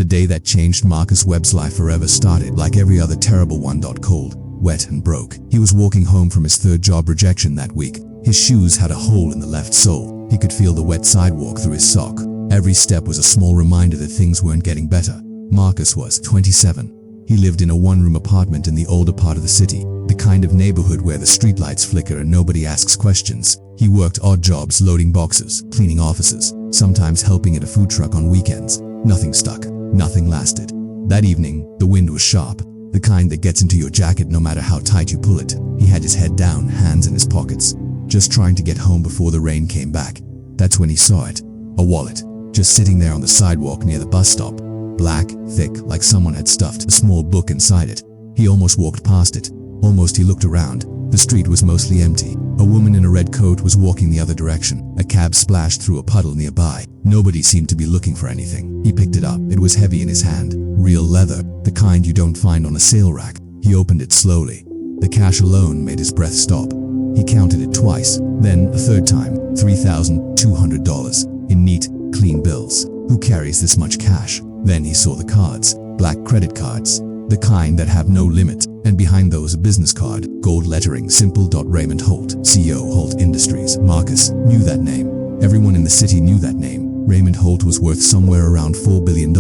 The day that changed Marcus Webb's life forever started like every other terrible one. Cold, wet and broke. He was walking home from his third job rejection that week. His shoes had a hole in the left sole. He could feel the wet sidewalk through his sock. Every step was a small reminder that things weren't getting better. Marcus was 27. He lived in a one-room apartment in the older part of the city, the kind of neighborhood where the streetlights flicker and nobody asks questions. He worked odd jobs loading boxes, cleaning offices, sometimes helping at a food truck on weekends. Nothing stuck. Nothing lasted. That evening, the wind was sharp, the kind that gets into your jacket no matter how tight you pull it. He had his head down, hands in his pockets, just trying to get home before the rain came back. That's when he saw it. A wallet, just sitting there on the sidewalk near the bus stop. Black, thick, like someone had stuffed a small book inside it. He almost walked past it. Almost he looked around. The street was mostly empty. A woman in a red coat was walking the other direction. A cab splashed through a puddle nearby. Nobody seemed to be looking for anything. He picked it up. It was heavy in his hand. Real leather, the kind you don't find on a sale rack. He opened it slowly. The cash alone made his breath stop. He counted it twice, then a third time. $3,200 in neat, clean bills. Who carries this much cash? Then he saw the cards. Black credit cards. The kind that have no limit. And behind those a business card, gold lettering, simple. Raymond Holt, CEO, Holt Industries. Marcus knew that name. Everyone in the city knew that name. Raymond Holt was worth somewhere around $4 billion.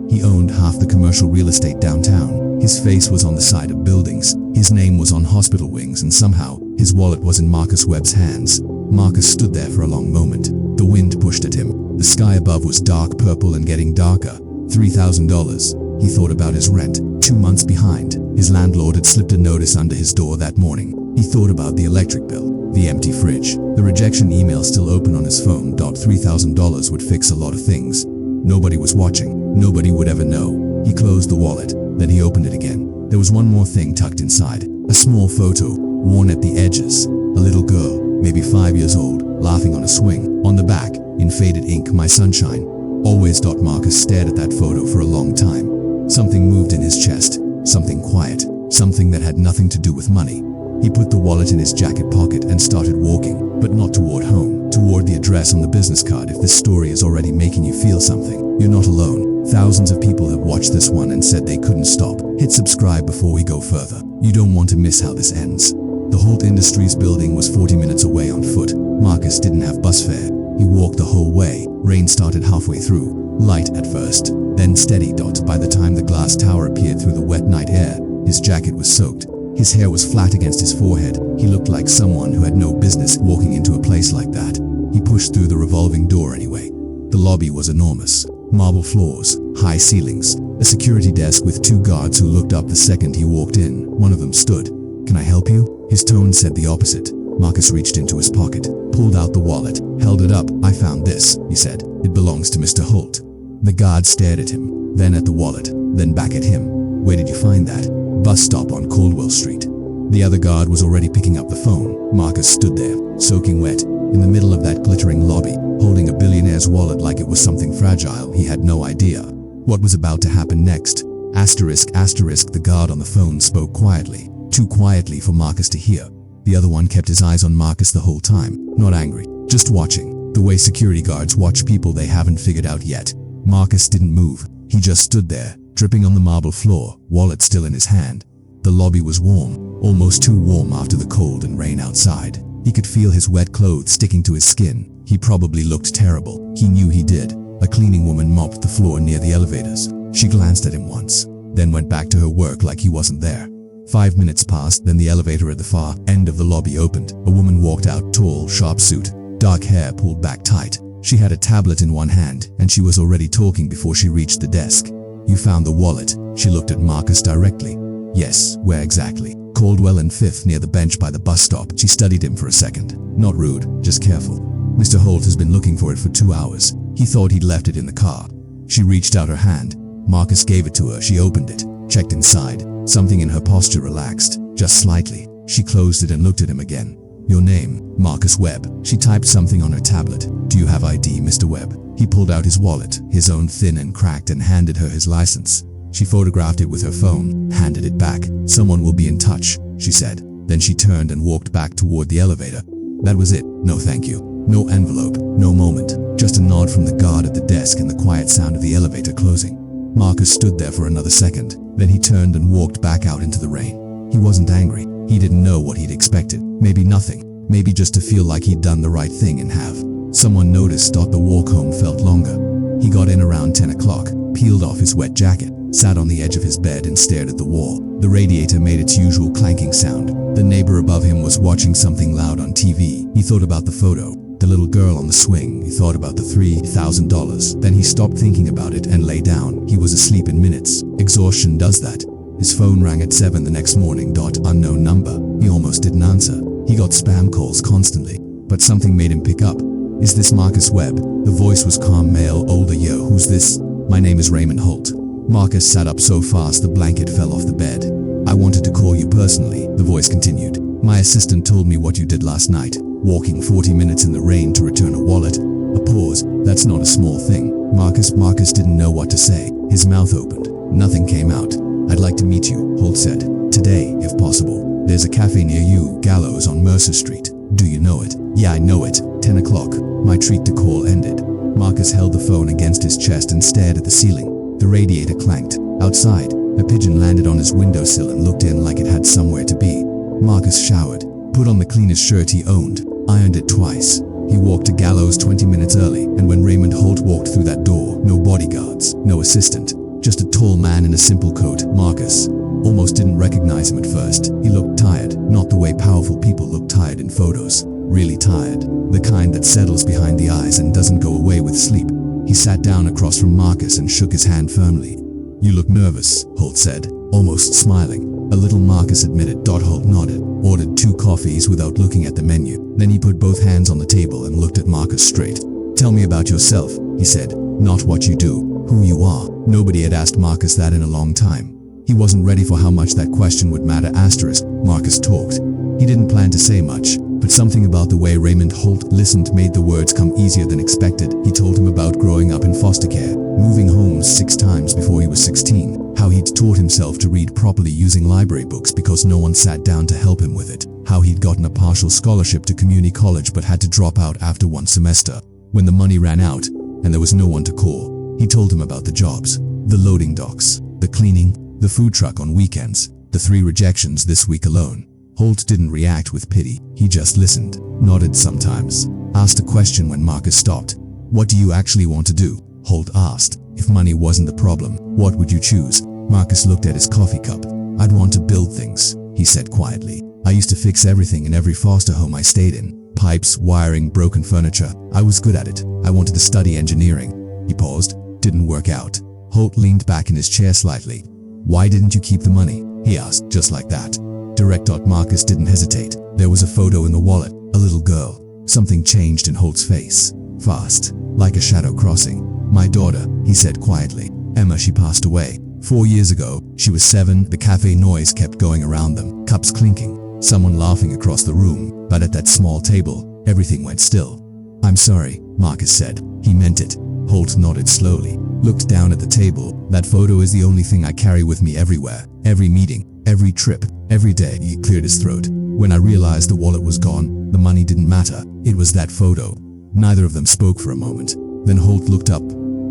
He owned half the commercial real estate downtown. His face was on the side of buildings. His name was on hospital wings, and somehow, his wallet was in Marcus Webb's hands. Marcus stood there for a long moment. The wind pushed at him. The sky above was dark purple and getting darker. $3,000. He thought about his rent, 2 months behind. His landlord had slipped a notice under his door that morning. He thought about the electric bill, the empty fridge, the rejection email still open on his phone. $3,000 would fix a lot of things. Nobody was watching. Nobody would ever know. He closed the wallet, then he opened it again. There was one more thing tucked inside. A small photo, worn at the edges. A little girl, maybe 5 years old, laughing on a swing. On the back, in faded ink, "My sunshine." Always. Marcus stared at that photo for a long time. Something moved in his chest, something quiet, something that had nothing to do with money. He put the wallet in his jacket pocket and started walking, but not toward home, toward the address on the business card. If this story is already making you feel something, you're not alone. Thousands of people have watched this one and said they couldn't stop. Hit subscribe before we go further. You don't want to miss how this ends. The Holt Industries building was 40 minutes away on foot. Marcus didn't have bus fare. He walked the whole way. Rain started halfway through. Light at first, then steady. By the time the glass tower appeared through the wet night air, his jacket was soaked. His hair was flat against his forehead. He looked like someone who had no business walking into a place like that. He pushed through the revolving door anyway. The lobby was enormous. Marble floors, high ceilings, a security desk with 2 guards who looked up the second he walked in. One of them stood. "Can I help you?" His tone said the opposite. Marcus reached into his pocket, pulled out the wallet, held it up. "I found this," he said. "It belongs to Mr. Holt." The guard stared at him, then at the wallet, then back at him. "Where did you find that?" "Bus stop on Caldwell Street." The other guard was already picking up the phone. Marcus stood there, soaking wet, in the middle of that glittering lobby, holding a billionaire's wallet like it was something fragile. He had no idea what was about to happen next. Asterisk, asterisk. The guard on the phone spoke quietly, too quietly for Marcus to hear. The other one kept his eyes on Marcus the whole time, not angry, just watching, the way security guards watch people they haven't figured out yet. Marcus didn't move. He just stood there, dripping on the marble floor, wallet still in his hand. The lobby was warm, almost too warm after the cold and rain outside. He could feel his wet clothes sticking to his skin. He probably looked terrible. He knew he did. A cleaning woman mopped the floor near the elevators. She glanced at him once, then went back to her work like he wasn't there. 5 minutes passed, then the elevator at the far end of the lobby opened. A woman walked out, tall, sharp suit, dark hair pulled back tight. She had a tablet in one hand, and she was already talking before she reached the desk. "You found the wallet?" She looked at Marcus directly. "Yes, where exactly?" "Caldwell and 5th, near the bench by the bus stop." She studied him for a second. "Not rude, just careful. Mr. Holt has been looking for it for 2 hours. He thought he'd left it in the car." She reached out her hand. Marcus gave it to her. She opened it, checked inside. Something in her posture relaxed, just slightly. She closed it and looked at him again. "Your name?" "Marcus Webb." She typed something on her tablet. "Do you have ID, Mr. Webb?" He pulled out his wallet, his own thin and cracked, and handed her his license. She photographed it with her phone, handed it back. "Someone will be in touch," she said. Then she turned and walked back toward the elevator. That was it. No thank you. No envelope. No moment. Just a nod from the guard at the desk and the quiet sound of the elevator closing. Marcus stood there for another second. Then he turned and walked back out into the rain. He wasn't angry. He didn't know what he'd expected. Maybe nothing. Maybe just to feel like he'd done the right thing and have. Someone noticed. The walk home felt longer. He got in around 10 o'clock, peeled off his wet jacket, sat on the edge of his bed and stared at the wall. The radiator made its usual clanking sound. The neighbor above him was watching something loud on TV. He thought about the photo, the little girl on the swing. He thought about the $3,000. Then he stopped thinking about it and lay down. He was asleep in minutes. Exhaustion does that. His phone rang at 7 the next morning. Unknown number. He almost didn't answer. He got spam calls constantly, but something made him pick up. Is this Marcus Webb? The voice was calm, male, older. Yo, who's this? My name is Raymond Holt. Marcus sat up so fast the blanket fell off the bed. I wanted to call you personally, the voice continued. My assistant told me what you did last night, walking 40 minutes in the rain to return a wallet. A pause. That's not a small thing. Marcus didn't know what to say. His mouth opened. Nothing came out. I'd like to meet you, Holt said. Today, if possible. There's a cafe near you, Gallows on Mercer Street. Do you know it? Yeah, I know it. 10 o'clock. My treat to call ended. Marcus held the phone against his chest and stared at the ceiling. The radiator clanked. Outside, a pigeon landed on his windowsill and looked in like it had somewhere to be. Marcus showered, put on the cleanest shirt he owned, ironed it twice. He walked to Gallows 20 minutes early, and when Raymond Holt walked through that door, no bodyguards, no assistant, just a tall man in a simple coat. Marcus almost didn't recognize him at first. He looked tired, not the way powerful people look tired in photos. Really tired. The kind that settles behind the eyes and doesn't go away with sleep. He sat down across from Marcus and shook his hand firmly. You look nervous, Holt said, almost smiling. A little, Marcus admitted. Holt nodded, ordered 2 coffees without looking at the menu. Then he put both hands on the table and looked at Marcus straight. Tell me about yourself, he said, not what you do, who you are. Nobody had asked Marcus that in a long time. He wasn't ready for how much that question would matter. Marcus talked. He didn't plan to say much, but something about the way Raymond Holt listened made the words come easier than expected. He told him about growing up in foster care, moving homes 6 times before he was 16, how he'd taught himself to read properly using library books because no one sat down to help him with it, how he'd gotten a partial scholarship to community college but had to drop out after 1 semester when the money ran out and there was no one to call. He told him about the jobs, the loading docks, the cleaning, the food truck on weekends, the 3 rejections this week alone. Holt didn't react with pity. He just listened, nodded sometimes, asked a question when Marcus stopped. What do you actually want to do? Holt asked. If money wasn't the problem, what would you choose? Marcus looked at his coffee cup. I'd want to build things, he said quietly. I used to fix everything in every foster home I stayed in. Pipes, wiring, broken furniture. I was good at it. I wanted to study engineering. He paused. Didn't work out. Holt leaned back in his chair slightly. Why didn't you keep the money? He asked, just like that. Direct. Marcus didn't hesitate. There was a photo in the wallet, a little girl. Something changed in Holt's face. Fast, like a shadow crossing. My daughter, he said quietly. Emma, she passed away 4 years ago. She was 7. The cafe noise kept going around them, cups clinking, someone laughing across the room. But at that small table, everything went still. I'm sorry, Marcus said. He meant it. Holt nodded slowly, looked down at the table. That photo is the only thing I carry with me everywhere. Every meeting, every trip, every day. He cleared his throat. When I realized the wallet was gone, the money didn't matter. It was that photo. Neither of them spoke for a moment. Then Holt looked up.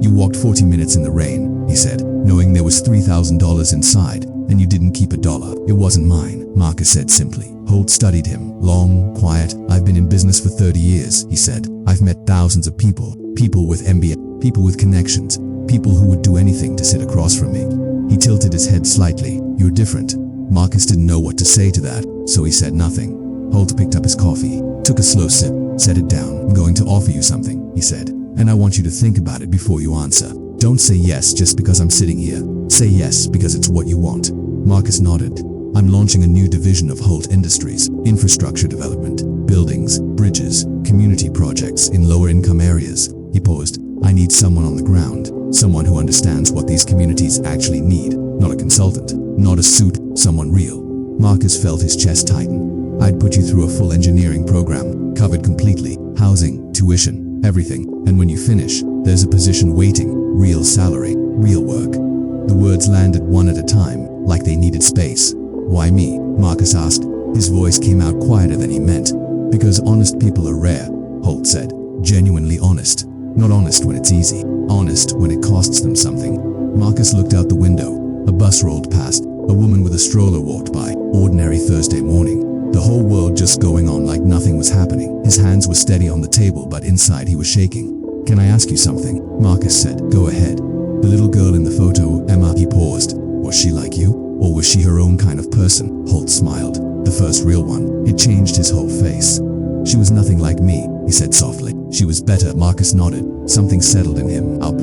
You walked 40 minutes in the rain, he said, knowing there was $3,000 inside, and you didn't keep $1. It wasn't mine, Marcus said simply. Holt studied him, long, quiet. I've been in business for 30 years, he said. I've met thousands of people, people with MBA, people with connections, people who would do anything to sit across from me. He tilted his head slightly. You're different. Marcus didn't know what to say to that, so he said nothing. Holt picked up his coffee, took a slow sip, set it down. I'm going to offer you something, he said, and I want you to think about it before you answer. Don't say yes just because I'm sitting here. Say yes because it's what you want. Marcus nodded. I'm launching a new division of Holt Industries, infrastructure development, buildings, bridges, community projects in lower income areas. He paused. I need someone on the ground, someone who understands what these communities actually need, not a consultant, not a suit, someone real. Marcus felt his chest tighten. I'd put you through a full engineering program, covered completely, housing, tuition, everything, and when you finish, there's a position waiting, real salary, real work. The words landed one at a time, like they needed space. Why me? Marcus asked. His voice came out quieter than he meant. Because honest people are rare, Holt said. Genuinely honest. Not honest when it's easy, honest when it costs them something. Marcus looked out the window. A bus rolled past. A woman with a stroller walked by. Ordinary Thursday morning. The whole world just going on like nothing was happening. His hands were steady on the table, but inside he was shaking. "Can I ask you something?" Marcus said. "Go ahead." "The little girl in the photo, Emma," he paused. "Was she like you? Or was she her own kind of person?" Holt smiled. "The first real one." It changed his whole face. "She was nothing like me," he said softly. "She was better." Marcus nodded. Something settled in him. "Up.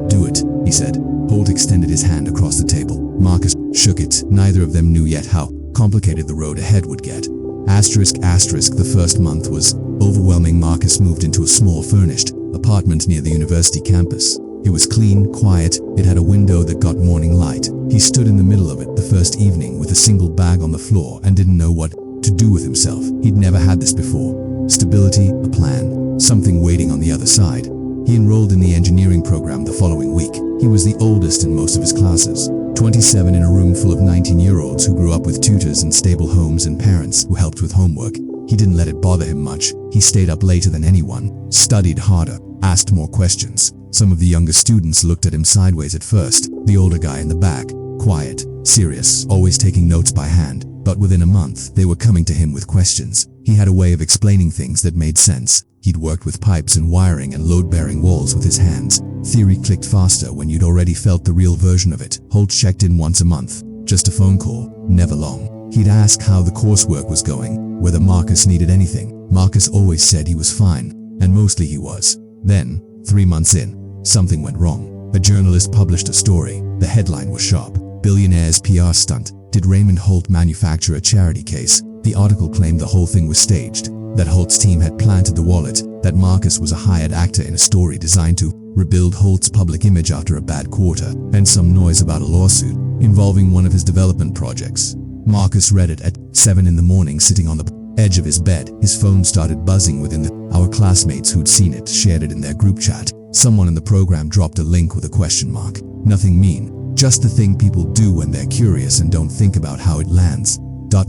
Do it," he said. Holt extended his hand across the table. Marcus shook it. Neither of them knew yet how complicated the road ahead would get. The first month was overwhelming. Marcus moved into a small furnished apartment near the university campus. It was clean, quiet. It had a window that got morning light. He stood in the middle of it the first evening with a single bag on the floor and didn't know what to do with himself. He'd never had this before. Stability, a plan, something waiting on the other side. He enrolled in the engineering program the following week. He was the oldest in most of his classes. 27 in a room full of 19-year-olds who grew up with tutors in stable homes and parents who helped with homework. He didn't let it bother him much. He stayed up later than anyone, studied harder, asked more questions. Some of the younger students looked at him sideways at first. The older guy in the back, quiet, serious, always taking notes by hand. But within a month, they were coming to him with questions. He had a way of explaining things that made sense. He'd worked with pipes and wiring and load-bearing walls with his hands. Theory clicked faster when you'd already felt the real version of it. Holt checked in once a month. Just a phone call, never long. He'd ask how the coursework was going, whether Marcus needed anything. Marcus always said he was fine, and mostly he was. Then, 3 months in, something went wrong. A journalist published a story. The headline was sharp. "Billionaires PR stunt. Did Raymond Holt manufacture a charity case?" The article claimed the whole thing was staged, that Holt's team had planted the wallet, that Marcus was a hired actor in a story designed to rebuild Holt's public image after a bad quarter, and some noise about a lawsuit involving one of his development projects. Marcus read it at 7 in the morning, sitting on the edge of his bed. His phone started buzzing within our classmates who'd seen it shared it in their group chat. Someone in the program dropped a link with a question mark. Nothing mean, just the thing people do when they're curious and don't think about how it lands.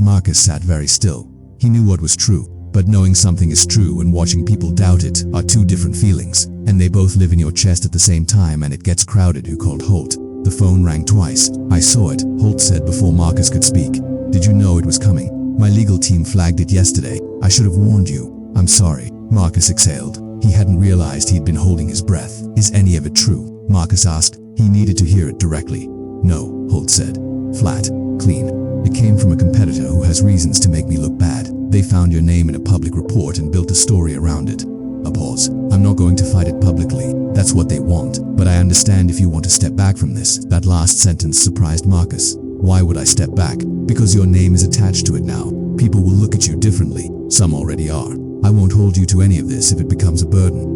Marcus sat very still. He knew what was true, but knowing something is true and watching people doubt it are two different feelings, and they both live in your chest at the same time, and it gets crowded. Who called Holt? The phone rang twice. "I saw it," Holt said before Marcus could speak. "Did you know it was coming? My legal team flagged it yesterday. I should have warned you." "I'm sorry," Marcus exhaled. He hadn't realized he'd been holding his breath. "Is any of it true?" Marcus asked. He needed to hear it directly. "No," Holt said. "Flat, clean. It came from a competitor who has reasons to make me look bad. They found your name in a public report and built a story around it." A pause. "I'm not going to fight it publicly. That's what they want. But I understand if you want to step back from this." That last sentence surprised Marcus. "Why would I step back?" "Because your name is attached to it now. People will look at you differently. Some already are. I won't hold you to any of this if it becomes a burden."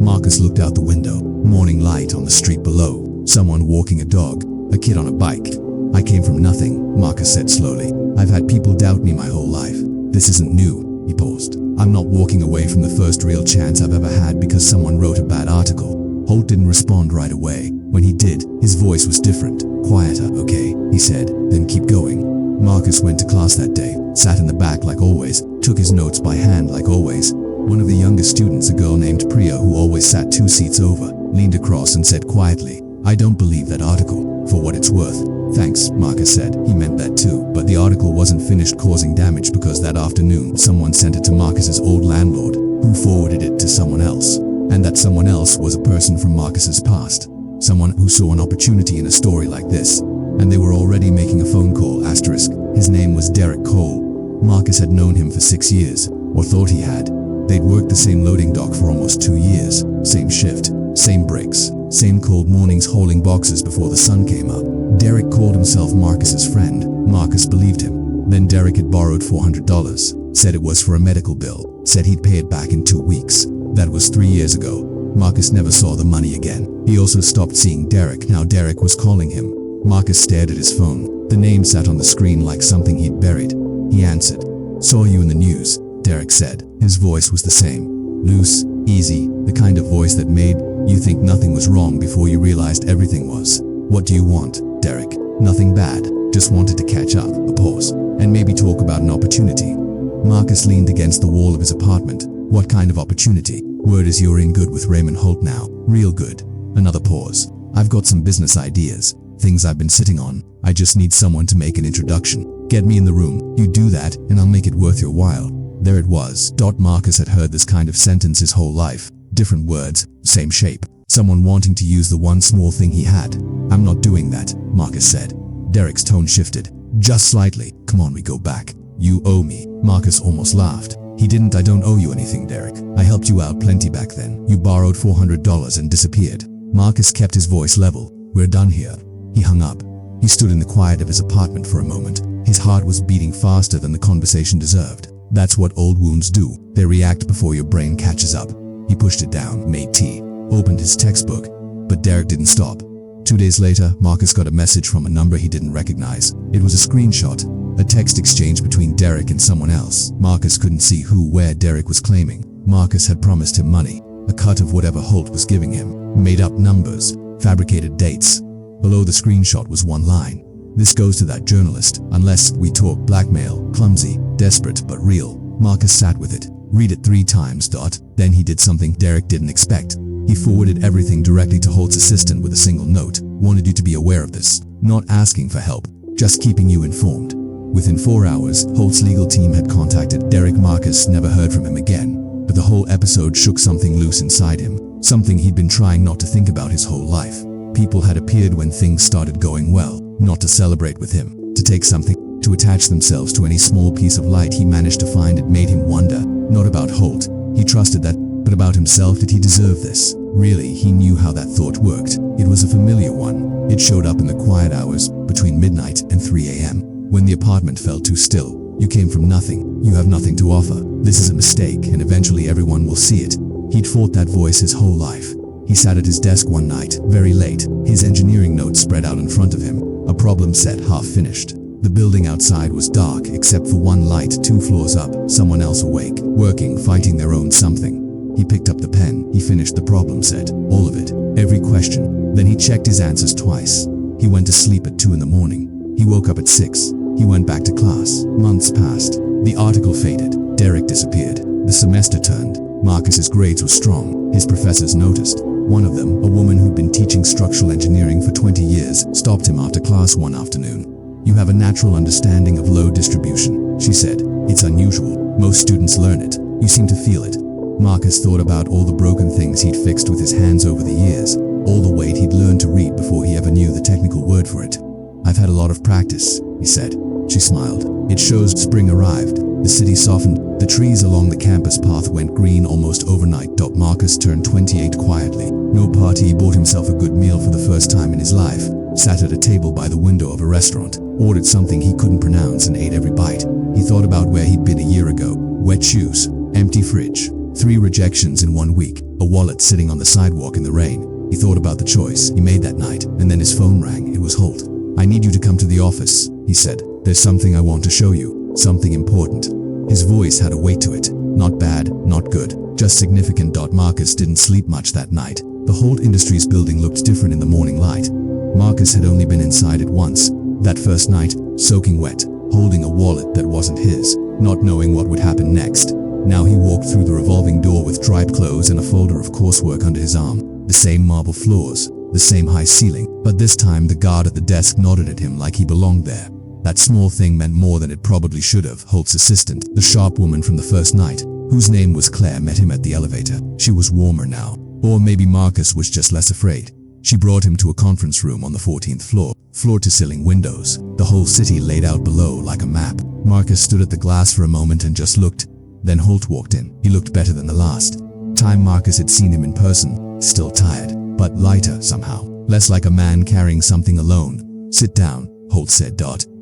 Marcus looked out the window. Morning light on the street below. Someone walking a dog. A kid on a bike. "I came from nothing," Marcus said slowly. "I've had people doubt me my whole life. This isn't new." He paused. "I'm not walking away from the first real chance I've ever had because someone wrote a bad article." Holt didn't respond right away. When he did, his voice was different. "Quieter, okay," he said, "then keep going." Marcus went to class that day, sat in the back like always, took his notes by hand like always. One of the younger students, a girl named Priya who always sat 2 seats over, leaned across and said quietly, "I don't believe that article. For what it's worth." "Thanks," Marcus said. He meant that too. But the article wasn't finished causing damage because that afternoon someone sent it to Marcus's old landlord, who forwarded it to someone else. And that someone else was a person from Marcus's past. Someone who saw an opportunity in a story like this. And they were already making a phone call, asterisk. His name was Derek Cole. Marcus had known him for 6 years, or thought he had. They'd worked the same loading dock for almost 2 years. Same shift, same breaks, same cold mornings hauling boxes before the sun came up. Derek called himself Marcus's friend. Marcus believed him. Then Derek had borrowed $400, said it was for a medical bill, said he'd pay it back in 2 weeks. That was 3 years ago. Marcus never saw the money again. He also stopped seeing Derek. Now Derek was calling him. Marcus stared at his phone. The name sat on the screen like something he'd buried. He answered. "Saw you in the news," Derek said. His voice was the same. Loose, easy, the kind of voice that made you think nothing was wrong before you realized everything was. "What do you want, Derek?" "Nothing bad. Just wanted to catch up." A pause. "And maybe talk about an opportunity." Marcus leaned against the wall of his apartment. "What kind of opportunity?" "Word is you're in good with Raymond Holt now. Real good." Another pause. I've got some business ideas, things I've been sitting on. I just need someone to make an introduction. Get me in the room. You do that, and I'll make it worth your while. There it was. Marcus had heard this kind of sentence his whole life. Different words, same shape. Someone wanting to use the one small thing he had. I'm not doing that, Marcus said. Derek's tone shifted. Just slightly. Come on, we go back. You owe me. Marcus almost laughed. He didn't. I don't owe you anything, Derek. I helped you out plenty back then. You borrowed $400 and disappeared. Marcus kept his voice level. We're done here. He hung up. He stood in the quiet of his apartment for a moment. His heart was beating faster than the conversation deserved. That's what old wounds do. They react before your brain catches up. He pushed it down, made tea, opened his textbook. But Derek didn't stop. 2 days later, Marcus got a message from a number he didn't recognize. It was a screenshot, a text exchange between Derek and someone else. Marcus couldn't see where Derek was claiming. Marcus had promised him money, a cut of whatever Holt was giving him. Made up numbers, fabricated dates. Below the screenshot was one line. This goes to that journalist. Unless we talk blackmail, clumsy, desperate but real. Marcus sat with it. Read it 3 times. Then he did something Derek didn't expect. He forwarded everything directly to Holt's assistant with a single note. Wanted you to be aware of this. Not asking for help, just keeping you informed. Within 4 hours, Holt's legal team had contacted Derek. Marcus never heard from him again. But the whole episode shook something loose inside him. Something he'd been trying not to think about his whole life. People had appeared when things started going well. Not to celebrate with him. To take something. To attach themselves to any small piece of light he managed to find. It made him wonder. Not about Holt. He trusted that. But about himself. Did he deserve this? Really, he knew how that thought worked. It was a familiar one. It showed up in the quiet hours between midnight and 3 a.m. when the apartment felt too still. You came from nothing. You have nothing to offer. This is a mistake, and eventually everyone will see it. He'd fought that voice his whole life. He sat at his desk one night, very late, his engineering notes spread out in front of him, a problem set half finished. The building outside was dark except for one light 2 floors up, someone else awake, working, fighting their own something. He picked up the pen. He finished the problem set, all of it, every question. Then he checked his answers twice. He went to sleep at 2 in the morning. He woke up at 6. He went back to class. Months passed. The article faded. Derek disappeared. The semester turned. Marcus's grades were strong. His professors noticed. One of them, a woman who'd been teaching structural engineering for 20 years, stopped him after class one afternoon. You have a natural understanding of load distribution, she said. It's unusual. Most students learn it. You seem to feel it. Marcus thought about all the broken things he'd fixed with his hands over the years, all the weight he'd learned to read before he ever knew the technical word for it. I've had a lot of practice, he said. She smiled. It shows. Spring arrived. The city softened. The trees along the campus path went green almost overnight. Marcus turned 28 quietly. No party. He bought himself a good meal for the first time in his life. Sat at a table by the window of a restaurant. Ordered something he couldn't pronounce and ate every bite. He thought about where he'd been a year ago. Wet shoes. Empty fridge. 3 rejections in 1 week. A wallet sitting on the sidewalk in the rain. He thought about the choice he made that night, and then his phone rang. It was Holt. I need you to come to the office, he said. There's something I want to show you. Something important. His voice had a weight to it. Not bad, not good, just significant. Marcus didn't sleep much that night. The Holt Industries building looked different in the morning light. Marcus had only been inside it once. That first night, soaking wet, holding a wallet that wasn't his, not knowing what would happen next. Now he walked through the revolving door with dried clothes and a folder of coursework under his arm. The same marble floors, the same high ceiling, but this time the guard at the desk nodded at him like he belonged there. That small thing meant more than it probably should have. Holt's assistant, the sharp woman from the first night, whose name was Claire, met him at the elevator. She was warmer now. Or maybe Marcus was just less afraid. She brought him to a conference room on the 14th floor, floor-to-ceiling windows, the whole city laid out below like a map. Marcus stood at the glass for a moment and just looked. Then Holt walked in. He looked better than the last time Marcus had seen him in person. Still tired, but lighter somehow. Less like a man carrying something alone. Sit down, Holt said.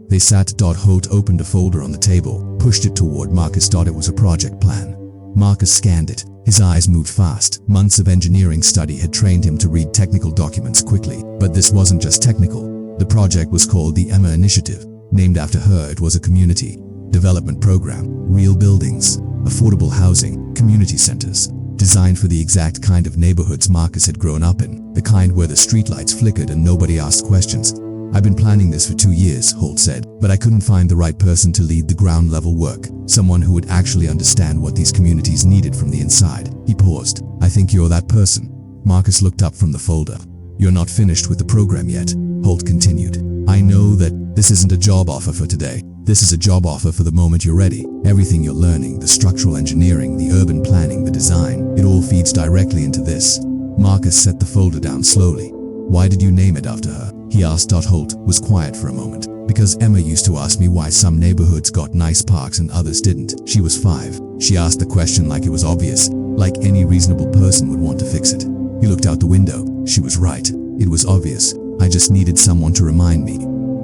They sat. Holt opened a folder on the table, pushed it toward Marcus. It was a project plan. Marcus scanned it. His eyes moved fast. Months of engineering study had trained him to read technical documents quickly. But this wasn't just technical. The project was called the Emma Initiative. Named after her, it was a community development program. Real buildings, affordable housing, community centers. Designed for the exact kind of neighborhoods Marcus had grown up in. The kind where the streetlights flickered and nobody asked questions. I've been planning this for 2 years, Holt said, but I couldn't find the right person to lead the ground level work. Someone who would actually understand what these communities needed from the inside. He paused. I think you're that person. Marcus looked up from the folder. You're not finished with the program yet, Holt continued. I know that this isn't a job offer for today. This is a job offer for the moment you're ready. Everything you're learning, the structural engineering, the urban planning, the design, it all feeds directly into this. Marcus set the folder down slowly. Why did you name it after her? He asked. Holt was quiet for a moment. Because Emma used to ask me why some neighborhoods got nice parks and others didn't. She was 5. She asked the question like it was obvious, like any reasonable person would want to fix it. He looked out the window. She was right. It was obvious. I just needed someone to remind me.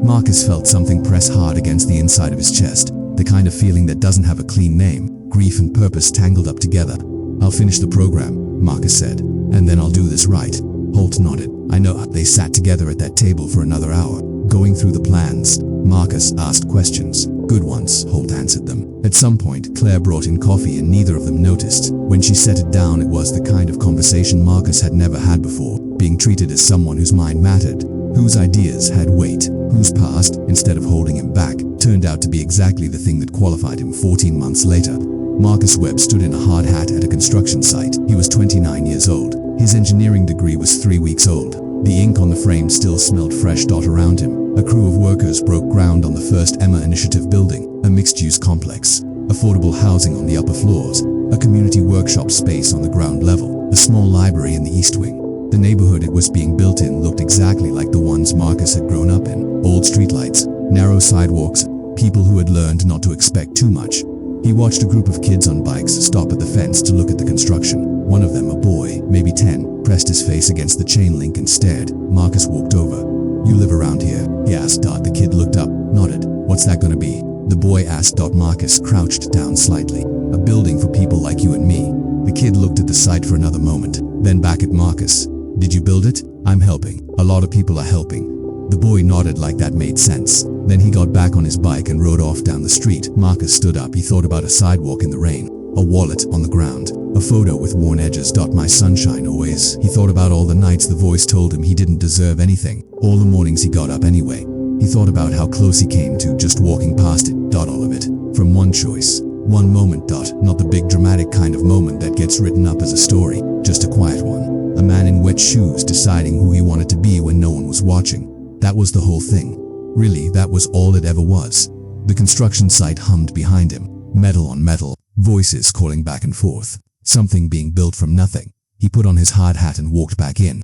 Marcus felt something press hard against the inside of his chest, the kind of feeling that doesn't have a clean name, grief and purpose tangled up together. I'll finish the program, Marcus said, and then I'll do this right. Holt nodded. I know. They sat together at that table for another hour, going through the plans. Marcus asked questions. Good ones, Holt answered them. At some point, Claire brought in coffee and neither of them noticed. When she set it down, it was the kind of conversation Marcus had never had before, being treated as someone whose mind mattered, whose ideas had weight, whose past, instead of holding him back, turned out to be exactly the thing that qualified him 14 months later. Marcus Webb stood in a hard hat at a construction site. He was 29 years old. His engineering degree was 3 weeks old. The ink on the frame still smelled fresh. Around him, a crew of workers broke ground on the first Emma Initiative building, a mixed-use complex. Affordable housing on the upper floors, a community workshop space on the ground level, a small library in the east wing. The neighborhood it was being built in looked exactly like the ones Marcus had grown up in. Old streetlights, narrow sidewalks, people who had learned not to expect too much. He watched a group of kids on bikes stop at the fence to look at the construction. One of them, a boy, maybe 10, pressed his face against the chain link and stared. Marcus walked over. You live around here? He asked. The kid looked up, nodded. What's that gonna be? The boy asked. Marcus crouched down slightly. A building for people like you and me. The kid looked at the site for another moment, then back at Marcus. Did you build it? I'm helping. A lot of people are helping. The boy nodded like that made sense. Then he got back on his bike and rode off down the street. Marcus stood up. He thought about a sidewalk in the rain, a wallet on the ground, a photo with worn edges. My sunshine always. He thought about all the nights the voice told him he didn't deserve anything, all the mornings he got up anyway. He thought about how close he came to just walking past it. All of it. From one choice, one moment. Not the big dramatic kind of moment that gets written up as a story, just a quiet one. A man in wet shoes deciding who he wanted to be when no one was watching. That was the whole thing. Really, that was all it ever was. The construction site hummed behind him, metal on metal, voices calling back and forth. Something being built from nothing. He put on his hard hat and walked back in.